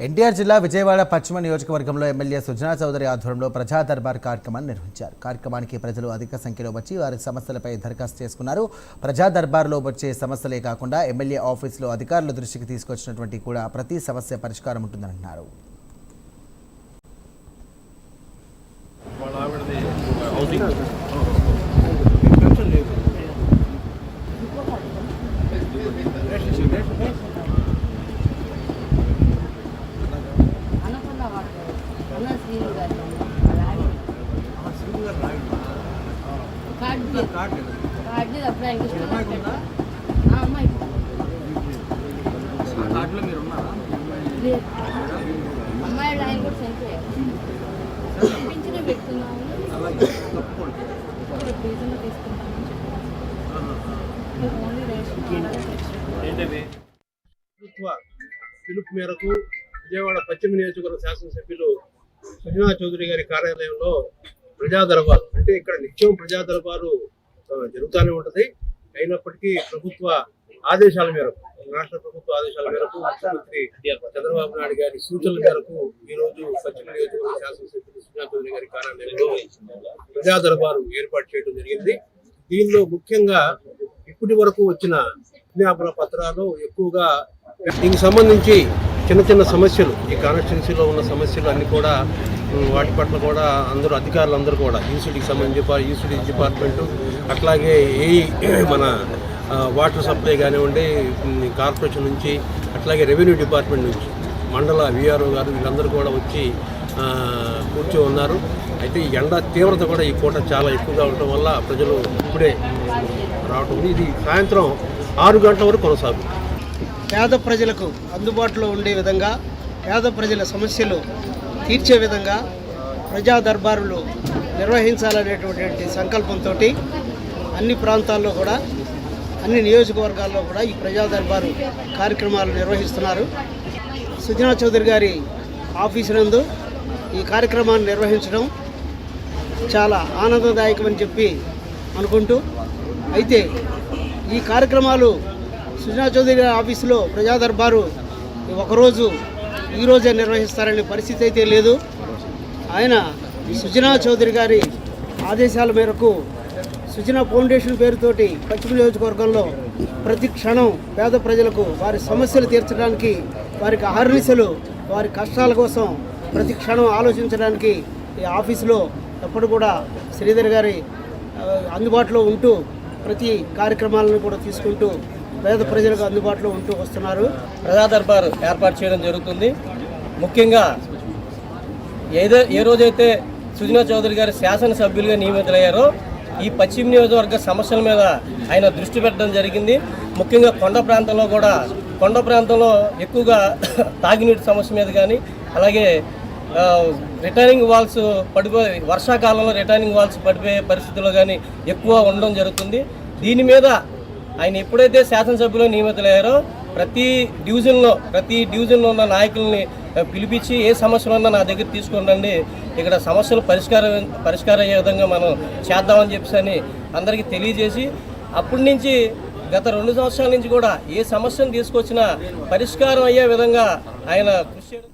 ఎన్టీఆర్ జిల్లా విజయవాడ పశ్చిమ నియోజకవర్గంలో ఎమ్మెల్యే సుజనా చౌదరి ఆధ్వర్యంలో ప్రజా దర్బార్ కార్యక్రమాన్ని నిర్వహించారు. కార్యక్రమానికి ప్రజలు అధిక సంఖ్యలో వచ్చి వారి సమస్యలపై దరఖాస్తు చేసుకున్నారు. ప్రజా దర్బార్లో వచ్చే సమస్యలే కాకుండా ఎమ్మెల్యే ఆఫీసులో అధికారుల దృష్టికి తీసుకొచ్చినటువంటి కూడా ప్రతి సమస్య పరిష్కారం ఉంటుందన్నారు. పిలుపు మేరకు విజయవాడ పశ్చిమ నియోజకవర్గ శాసనసభ్యులు సుజనా చౌదరి గారి కార్యాలయంలో ప్రజా దర్బార్ అంటే ఇక్కడ నిత్యం ప్రజా దర్బారు జరుగుతూనే ఉంటది. అయినప్పటికీ ప్రభుత్వ ఆదేశాల మేరకు, రాష్ట్ర ప్రభుత్వ ఆదేశాల మేరకు ముఖ్యమంత్రి చంద్రబాబు నాయుడు గారి సూచనల మేరకు ఈ రోజు పశ్చిమ నియోజకవర్గ శాసనసభ్యులు సుజనా చౌదరి గారి కార్యాలయంలో ప్రజా దర్బారు ఏర్పాటు చేయడం జరిగింది. దీనిలో ముఖ్యంగా ఇప్పటి వరకు వచ్చిన విజ్ఞాపన పత్రాలు ఎక్కువగా దీనికి సంబంధించి చిన్న చిన్న సమస్యలు, ఈ కాన్స్టిట్యున్సీలో ఉన్న సమస్యలు అన్ని కూడా వాటి పట్ల కూడా అధికారులందరూ కూడా ఈసీడీకి సంబంధించి ఈసీడీ డిపార్ట్మెంటు, అట్లాగే మన వాటర్ సప్లై కానివ్వండి, కార్పొరేషన్ నుంచి, అట్లాగే రెవెన్యూ డిపార్ట్మెంట్ నుంచి మండల విఆర్ఓ గారు వీళ్ళందరూ కూడా వచ్చి కూర్చో ఉన్నారు. అయితే ఈ ఎండ తీవ్రత కూడా ఈ పూట చాలా ఎక్కువగా ఉండటం వల్ల ప్రజలు ఇప్పుడే రావటం. ఇది సాయంత్రం 6 గంటల వరకు కొనసాగుతుంది. పేద ప్రజలకు అందుబాటులో ఉండే విధంగా, పేద ప్రజల సమస్యలు తీర్చే విధంగా ప్రజా దర్బారులు నిర్వహించాలనేటువంటి సంకల్పంతో అన్ని ప్రాంతాల్లో కూడా, అన్ని నియోజకవర్గాల్లో కూడా ఈ ప్రజా దర్బారు కార్యక్రమాలు నిర్వహిస్తున్నారు. సుజనా చౌదరి గారి ఆఫీసు నందు ఈ కార్యక్రమాన్ని నిర్వహించడం చాలా ఆనందదాయకమని చెప్పి అనుకుంటూ, అయితే ఈ కార్యక్రమాలు సుజనా చౌదరి గారి ఆఫీసులో ప్రజా దర్బారు ఈరోజే నిర్వహిస్తారనే పరిస్థితి అయితే లేదు. ఆయన సుజనా చౌదరి గారి ఆదేశాల మేరకు సుజనా ఫౌండేషన్ పేరుతోటి పశ్చిమ నియోజకవర్గంలో ప్రతి క్షణం పేద ప్రజలకు వారి సమస్యలు తీర్చడానికి, వారికి అహర్నిశలు వారి కష్టాల కోసం ప్రతి క్షణం ఆలోచించడానికి ఈ ఆఫీసులో ఎప్పుడు కూడా శ్రీధర్ గారి అందుబాటులో ఉంటూ ప్రతి కార్యక్రమాలను కూడా తీసుకుంటూ పేద ప్రజలకు అందుబాటులో ఉంటూ వస్తున్నారు. ప్రజా దర్బార్ ఏర్పాటు చేయడం జరుగుతుంది. ముఖ్యంగా ఏ రోజైతే సుజనా చౌదరి గారి శాసనసభ్యులుగా నియమితులయ్యారో ఈ పశ్చిమ నియోజకవర్గ సమస్యల మీద ఆయన దృష్టి పెట్టడం జరిగింది. ముఖ్యంగా కొండ ప్రాంతంలో ఎక్కువగా తాగునీటి సమస్య మీద కానీ, అలాగే రిటైనింగ్ వాల్స్ పడిపోయి వర్షాకాలంలో రిటైనింగ్ వాల్స్ పడిపోయే పరిస్థితుల్లో కానీ ఎక్కువ ఉండడం జరుగుతుంది. దీని మీద ఆయన ఎప్పుడైతే శాసనసభ్యులు నియమితులయ్యారో ప్రతి డివిజన్లో ఉన్న నాయకుల్ని పిలిపించి ఏ సమస్యలు ఉన్నా నా దగ్గర తీసుకురండి, ఇక్కడ సమస్యలు పరిష్కారం అయ్యే విధంగా మనం చేద్దామని చెప్పేసి అందరికీ తెలియజేసి, అప్పటి నుంచి గత 2 సంవత్సరాల నుంచి కూడా ఏ సమస్యను తీసుకొచ్చినా పరిష్కారం అయ్యే విధంగా ఆయన కృషి చేయడం.